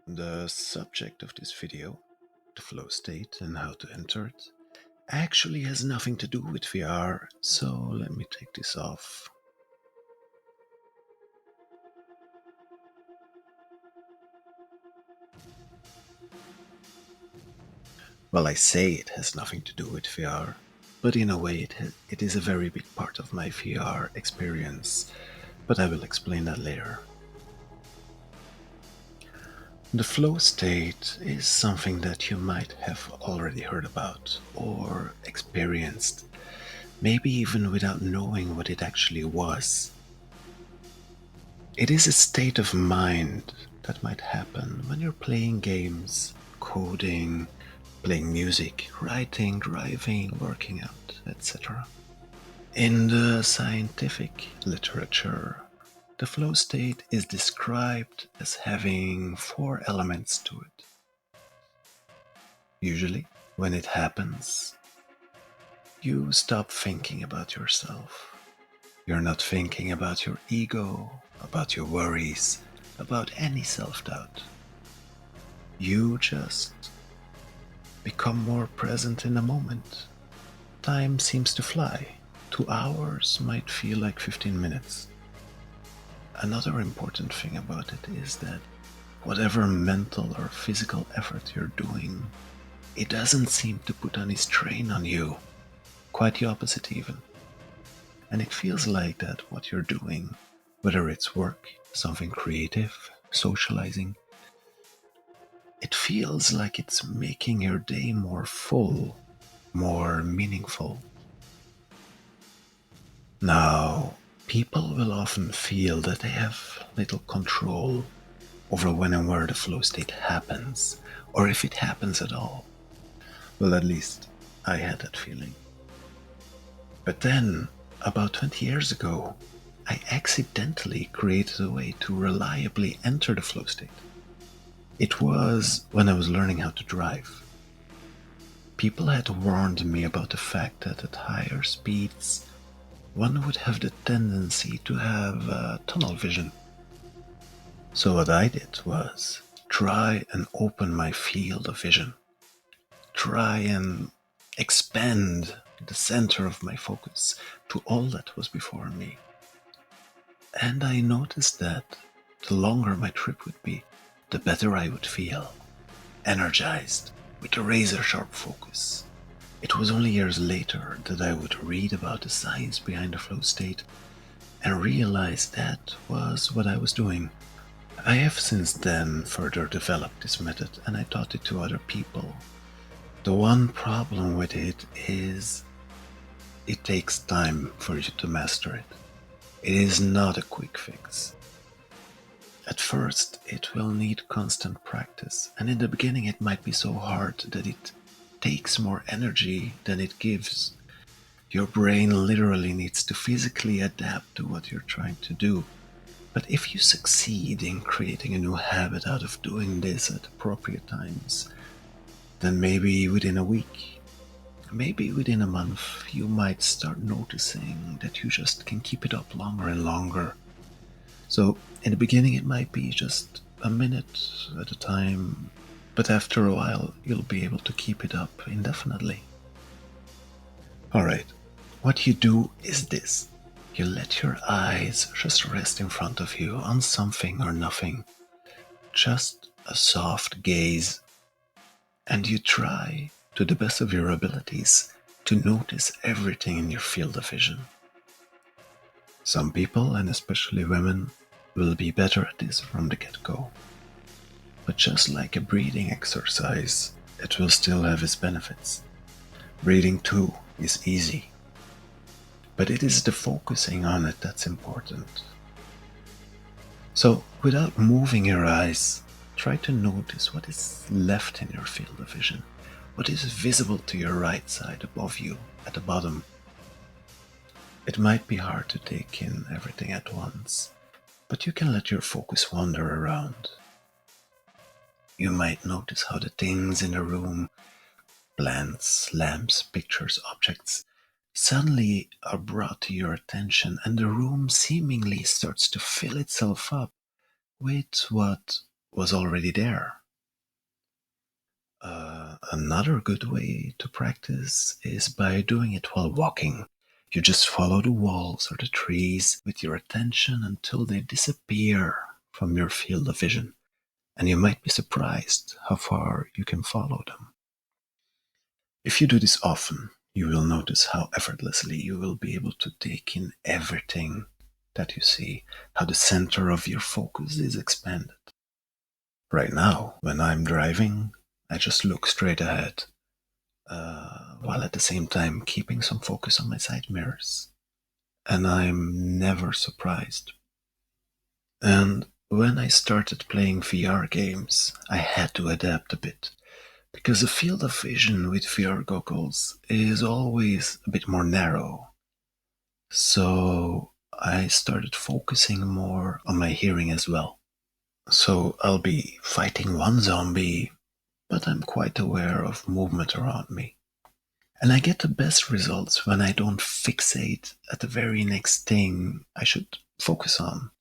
The subject of this video, the flow state and how to enter it, actually has nothing to do with VR, so let me take this off. Well, I say it has nothing to do with VR, but in a way it is a very big part of my VR experience, but I will explain that later. The flow state is something that you might have already heard about or experienced, maybe even without knowing what it actually was. It is a state of mind that might happen when you're playing games, coding, playing music, writing, driving, working out, etc. In the scientific literature, the flow state is described as having four elements to it. Usually, when it happens, you stop thinking about yourself. You're not thinking about your ego, about your worries, about any self doubt. You just become more present in the moment. Time seems to fly. 2 hours might feel like 15 minutes. Another important thing about it is that whatever mental or physical effort you're doing, it doesn't seem to put any strain on you. Quite the opposite, even. And it feels like that what you're doing, whether it's work, something creative, socializing, it feels like it's making your day more full, more meaningful. Now, people will often feel that they have little control over when and where the flow state happens, or if it happens at all. Well, at least I had that feeling. But then, about 20 years ago, I accidentally created a way to reliably enter the flow state. It was when I was learning how to drive. People had warned me about the fact that at higher speeds, one would have the tendency to have tunnel vision. So what I did was try and open my field of vision, try and expand the center of my focus to all that was before me. And I noticed that the longer my trip would be, the better I would feel, energized, with a razor sharp focus. It was only years later that I would read about the science behind the flow state and realize that was what I was doing. I have since then further developed this method and I taught it to other people. The one problem with it is it takes time for you to master it. It is not a quick fix. At first, it will need constant practice, and in the beginning, it might be so hard that it takes more energy than it gives. Your brain literally needs to physically adapt to what you're trying to do. But if you succeed in creating a new habit out of doing this at appropriate times, then maybe within a week, maybe within a month, you might start noticing that you just can keep it up longer and longer. So, in the beginning, it might be just a minute at a time, but after a while, you'll be able to keep it up indefinitely. Alright, what you do is this. You let your eyes just rest in front of you on something or nothing, just a soft gaze, and you try, to the best of your abilities, to notice everything in your field of vision. Some people, and especially women, will be better at this from the get-go. But just like a breathing exercise, it will still have its benefits. Breathing too is easy, but it is the focusing on it that's important. So, without moving your eyes, try to notice what is left in your field of vision, what is visible to your right side above you at the bottom. It might be hard to take in everything at once, but you can let your focus wander around. You might notice how the things in the room, plants, lamps, pictures, objects, suddenly are brought to your attention and the room seemingly starts to fill itself up with what was already there. Another good way to practice is by doing it while walking. You just follow the walls or the trees with your attention until they disappear from your field of vision, and you might be surprised how far you can follow them. If you do this often, you will notice how effortlessly you will be able to take in everything that you see, how the center of your focus is expanded. Right now, when I'm driving, I just look straight ahead, while at the same time keeping some focus on my side mirrors. And I'm never surprised. And when I started playing VR games, I had to adapt a bit, because the field of vision with VR goggles is always a bit more narrow. So I started focusing more on my hearing as well. So I'll be fighting one zombie, but I'm quite aware of movement around me. And I get the best results when I don't fixate at the very next thing I should focus on.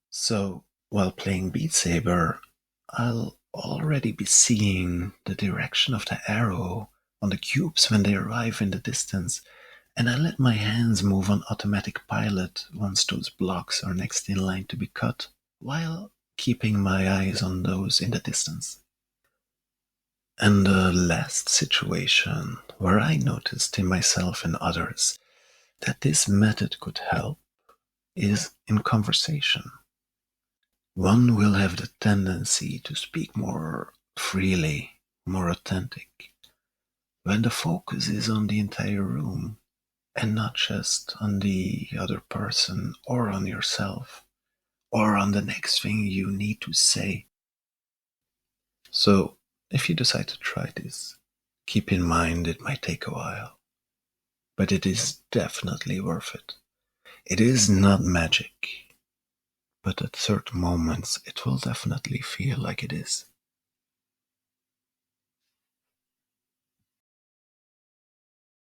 So while playing Beat Saber, I'll already be seeing the direction of the arrow on the cubes when they arrive in the distance, and I let my hands move on automatic pilot once those blocks are next in line to be cut, while keeping my eyes on those in the distance. And the last situation where I noticed in myself and others that this method could help is in conversation. One will have the tendency to speak more freely, more authentic, when the focus is on the entire room and not just on the other person or on yourself or on the next thing you need to say. So, if you decide to try this, keep in mind it might take a while, but it is definitely worth it. It is not magic, but at certain moments it will definitely feel like it is.